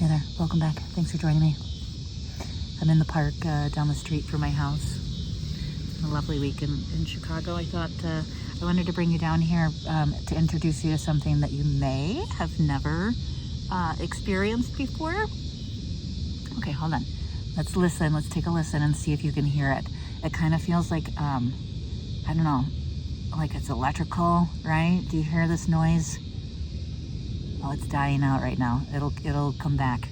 Hey there, welcome back. Thanks for joining me. I'm in the park down the street from my house. It's been a lovely week in Chicago. I thought I wanted to bring you down here to introduce you to something that you may have never experienced before. Okay, hold on. Let's listen. Let's take a listen and see if you can hear it. It kind of feels like, I don't know, like it's electrical, right? Do you hear this noise? Oh, it's dying out right now. It'll come back.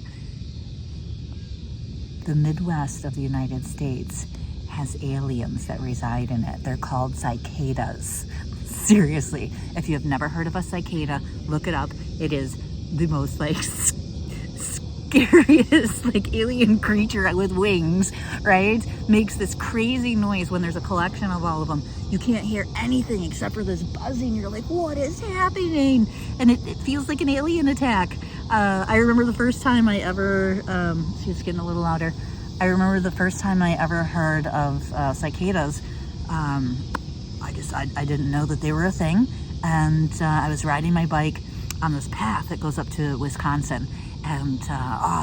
The Midwest of the United States has aliens that reside in it. They're called cicadas. Seriously, if you have never heard of a cicada, look it up. It is the most scariest alien creature with wings, right? Makes this crazy noise when there's a collection of all of them. You can't hear anything except for this buzzing. You're like, what is happening? And it feels like an alien attack. I remember the first time I ever, she's getting a little louder. I remember the first time I ever heard of cicadas. I didn't know that they were a thing. And I was riding my bike on this path that goes up to Wisconsin. And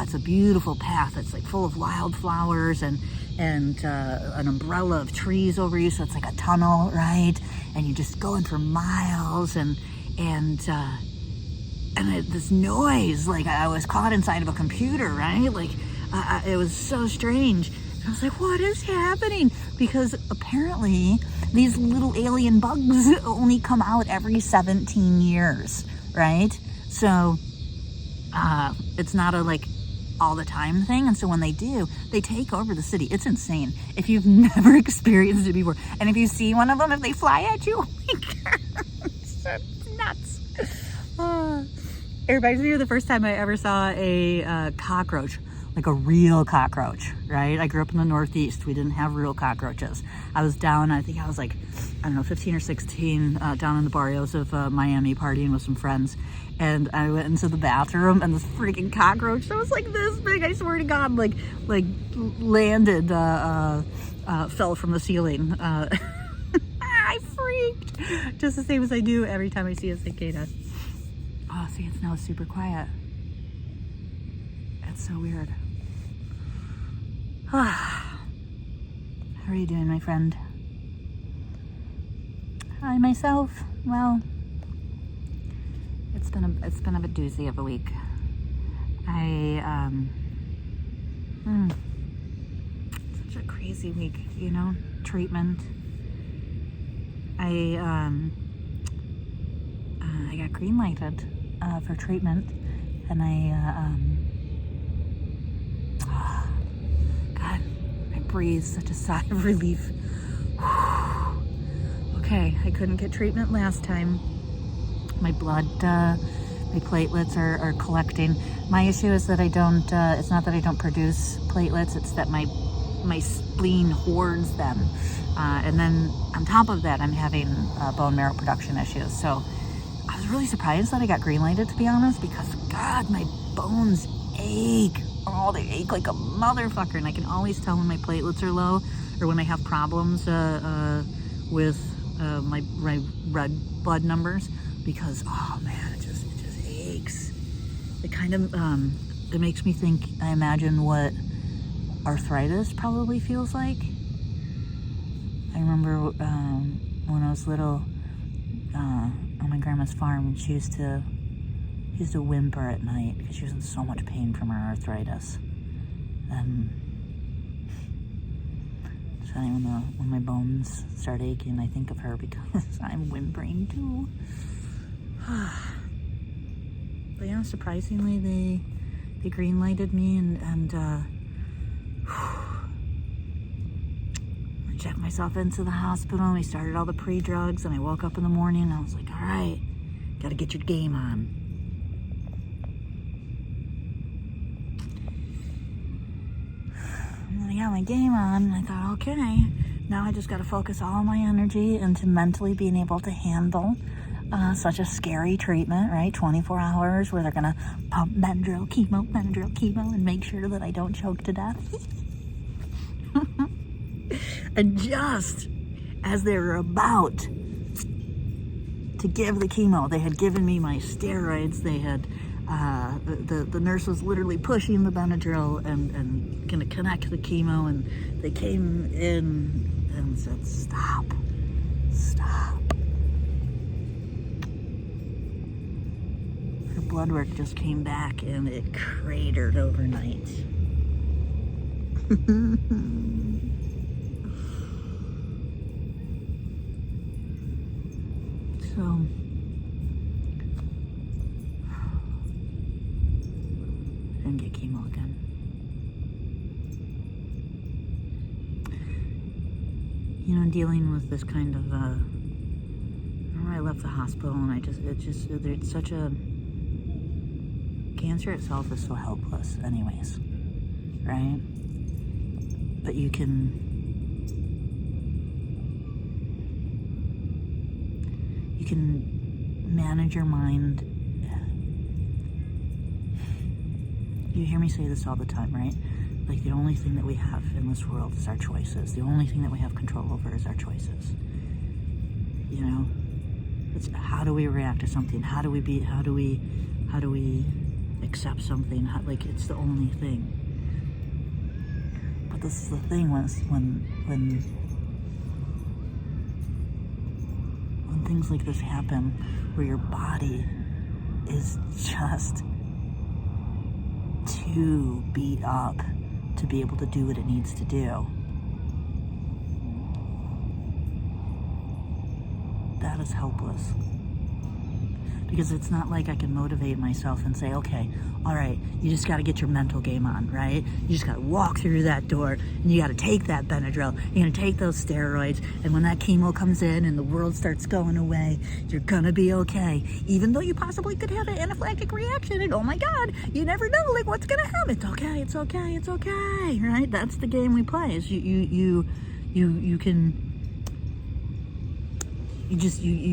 it's a beautiful path. It's like full of wildflowers and an umbrella of trees over you, so it's like a tunnel, right? And you're just going for miles, and this noise, like I was caught inside of a computer, right? It was so strange. And I was like, what is happening? Because apparently these little alien bugs only come out every 17 years, right? So it's not a all the time thing, and so when they do, they take over the city. It's insane. If you've never experienced it before, and if you see one of them, if they fly at you, oh my God, it's nuts. It reminds me of the first time I ever saw a cockroach, like a real cockroach, right? I grew up in the Northeast. We didn't have real cockroaches. I was down, I think I was 15 or 16, down in the barrios of Miami partying with some friends. And I went into the bathroom, and this freaking cockroach that was like this big, I swear to God, landed, fell from the ceiling. I freaked, just the same as I do every time I see a cicada. Oh, see, it's now super quiet. It's so weird. How are you doing, my friend? Hi, myself. Well, it's been a doozy of a week. Such a crazy week, treatment. I got green lighted for treatment, and God, I breathed such a sigh of relief. Okay, I couldn't get treatment last time. My blood, my platelets are collecting. My issue is that it's not that I don't produce platelets, it's that my spleen hoards them. And then on top of that, I'm having bone marrow production issues. So I was really surprised that I got green lighted, to be honest, because God, my bones ache. Oh, they ache like a motherfucker. And I can always tell when my platelets are low or when I have problems with my red blood numbers, because oh man, it just aches. It kind of it makes me think, I imagine what arthritis probably feels like. I remember when I was little, on my grandma's farm, she used to whimper at night because she was in so much pain from her arthritis. So when my bones start aching, I think of her because I'm whimpering too. But yeah, surprisingly, they green lighted me, and I checked myself into the hospital, and we started all the pre-drugs, and I woke up in the morning, and I was like, all right, gotta get your game on. And then I got my game on, and I thought, okay, now I just gotta focus all my energy into mentally being able to handle such a scary treatment, right? 24 hours where they're gonna pump Benadryl chemo, and make sure that I don't choke to death. And just as they were about to give the chemo, they had given me my steroids, they had The nurse was literally pushing the Benadryl and gonna connect the chemo, and they came in and said, stop. Her blood work just came back and it cratered overnight. So and get chemo again. You know, dealing with this kind of, I left the hospital and it's such a, cancer itself is so helpless anyways, right? But you can manage your mind. You hear me say this all the time, right? Like, the only thing that we have in this world is our choices. The only thing that we have control over is our choices. You know, it's how do we react to something? How do we accept something? It's the only thing. But this is the thing, when things like this happen, where your body is just too beat up to be able to do what it needs to do. That is helpless. Because it's not like I can motivate myself and say, okay, all right, you just got to get your mental game on, right? You just got to walk through that door, and you got to take that Benadryl, you're going to take those steroids, and when that chemo comes in and the world starts going away, you're going to be okay. Even though you possibly could have an anaphylactic reaction, and oh my God, you never know, like, what's going to happen. It's okay, right? That's the game we play, is you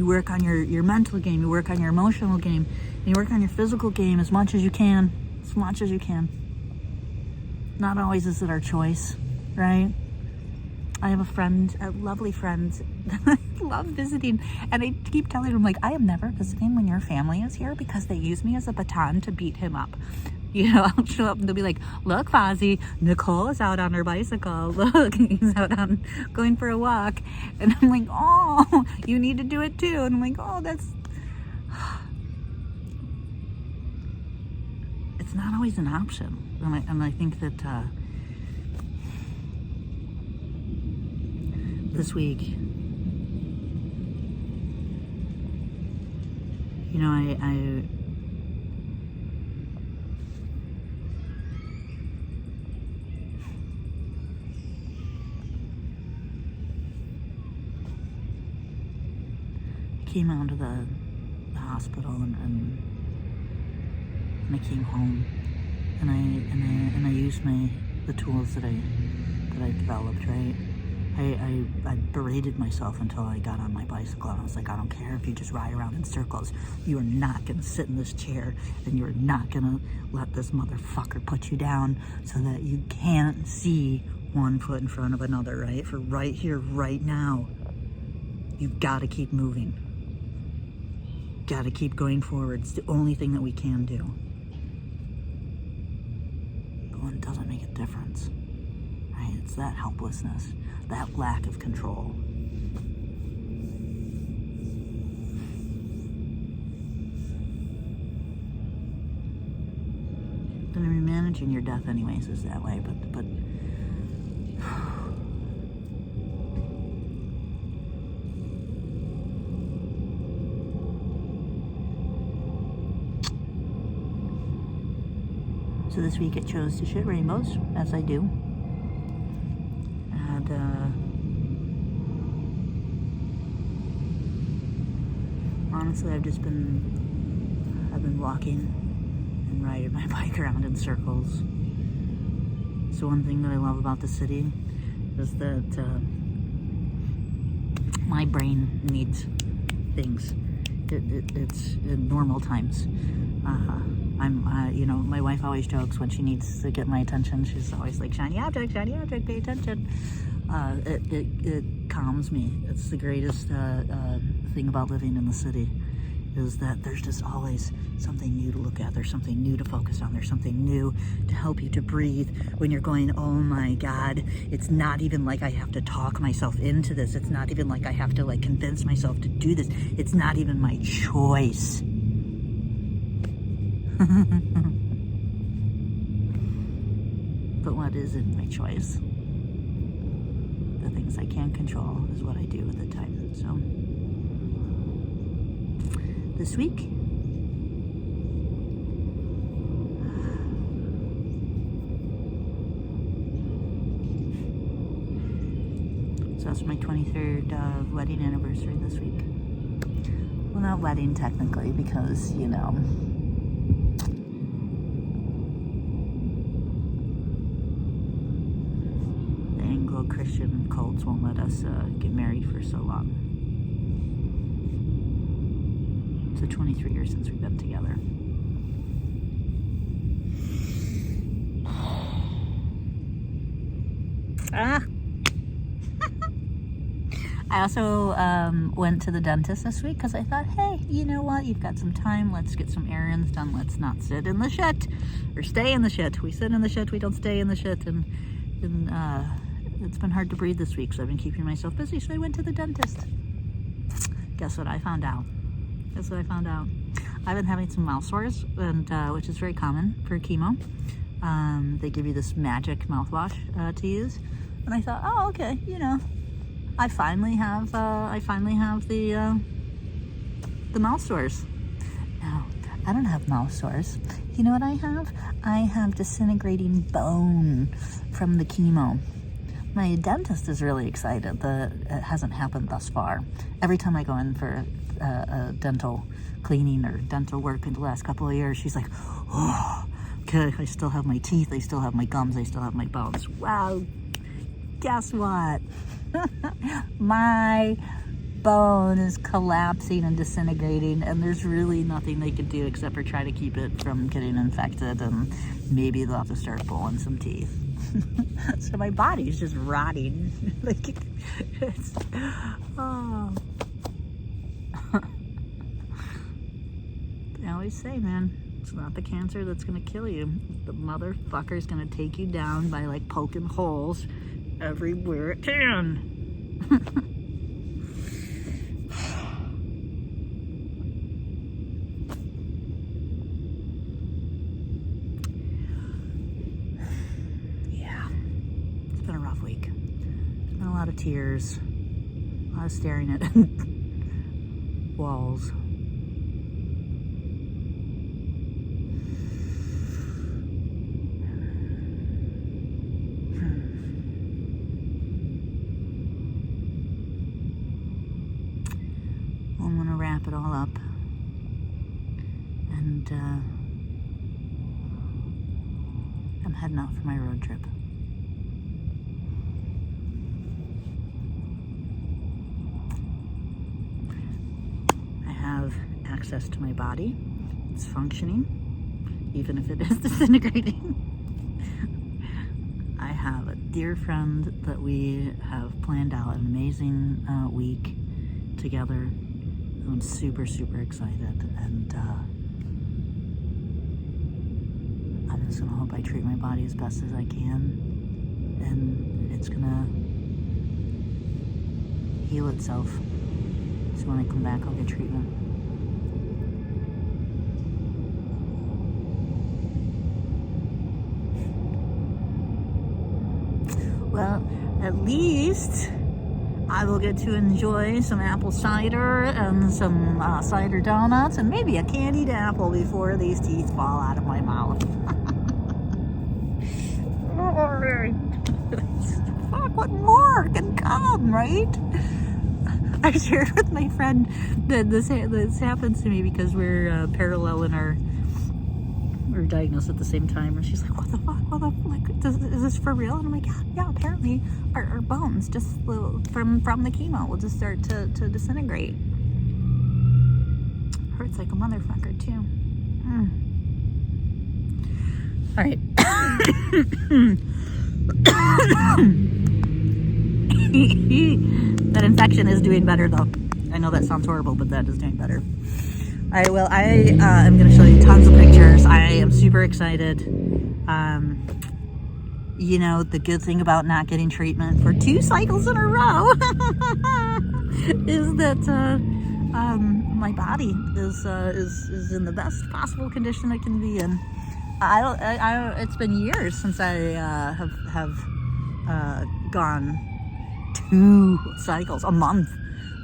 work on your mental game, you work on your emotional game, and you work on your physical game as much as you can. Not always is it our choice, right? I have a lovely friend that I love visiting, and I keep telling him, like, I am never visiting when your family is here because they use me as a baton to beat him up. You know, I'll show up and they'll be like, look, Fozzie, Nicole is out on her bicycle. Look, he's out on going for a walk. And I'm like, oh, you need to do it too. And I'm like, oh, it's not always an option. And I think that this week, you know, I came out of the hospital and I came home and I used the tools that I developed, right? I berated myself until I got on my bicycle, and I was like, I don't care if you just ride around in circles. You are not gonna sit in this chair, and you're not gonna let this motherfucker put you down so that you can't see one foot in front of another, right? For right here, right now, you've got to keep moving. Got to keep going forward. It's the only thing that we can do. But when it doesn't make a difference, right? It's that helplessness, that lack of control. I mean, managing your death anyways is that way, but so this week I chose to shoot rainbows, as I do. And honestly, I've been walking and riding my bike around in circles. So one thing that I love about the city is that my brain needs things. It's in normal times. You know, my wife always jokes when she needs to get my attention. She's always like, shiny object, pay attention. It calms me. It's the greatest thing about living in the city, is that there's just always something new to look at. There's something new to focus on. There's something new to help you to breathe when you're going, oh my God, it's not even like I have to talk myself into this. It's not even like I have to like convince myself to do this. It's not even my choice. But what isn't my choice? The things I can control is what I do with the time. So this week, so that's my 23rd wedding anniversary this week. Well, not wedding technically, because, you know, Christian cults won't let us get married for so long. So 23 years since we've been together. I also went to the dentist this week because I thought, hey, you know what? You've got some time. Let's get some errands done. Let's not sit in the shit or stay in the shit. We sit in the shit. We don't stay in the shit. And it's been hard to breathe this week, so I've been keeping myself busy. So I went to the dentist. Guess what I found out? I've been having some mouth sores, and which is very common for chemo. They give you this magic mouthwash to use, and I thought, oh, okay, you know, I finally have the mouth sores. No, I don't have mouth sores. You know what I have? I have disintegrating bone from the chemo. My dentist is really excited that it hasn't happened thus far. Every time I go in for a dental cleaning or dental work in the last couple of years, she's like, oh, okay, I still have my teeth, I still have my gums, I still have my bones. Wow, guess what? My bone is collapsing and disintegrating, and there's really nothing they can do except for try to keep it from getting infected, and maybe they'll have to start pulling some teeth. So my body's just rotting. Like, it's, oh. I always say, man, it's not the cancer that's gonna kill you. The motherfucker's gonna take you down by like poking holes everywhere it can. A lot of tears, a lot of staring at walls. I'm gonna wrap it all up, and I'm heading out for my road trip. Access to my body. It's functioning, even if it is disintegrating. I have a dear friend that we have planned out an amazing week together. I'm super, super excited, and I'm just gonna hope I treat my body as best as I can, and it's gonna heal itself. So when I come back, I'll get treatment. Well, at least I will get to enjoy some apple cider and some cider donuts and maybe a candied apple before these teeth fall out of my mouth. Fuck, what more can come, right? I shared with my friend that this happens to me because we're parallel in our... We're diagnosed at the same time, and she's like, what the fuck, like, is this for real? And I'm like, yeah, apparently our bones just from the chemo will just start to disintegrate. Hurts like a motherfucker too. All right. That infection is doing better though. I know that sounds horrible, but that is doing better. All right, well, I am going to show you tons of pictures. I am super excited. You know, the good thing about not getting treatment for 2 cycles in a row is that my body is in the best possible condition it can be in. It's been years since I have gone 2 cycles a month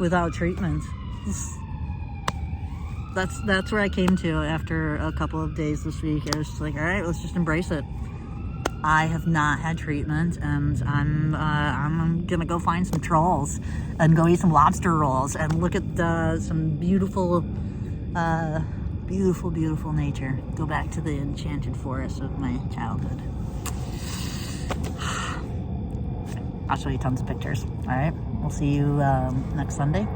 without treatment. That's where I came to after a couple of days this week. I was just like, all right, let's just embrace it. I have not had treatment, and I'm gonna go find some trolls and go eat some lobster rolls and look at some beautiful, beautiful nature. Go back to the enchanted forest of my childhood. I'll show you tons of pictures. All right, we'll see you next Sunday.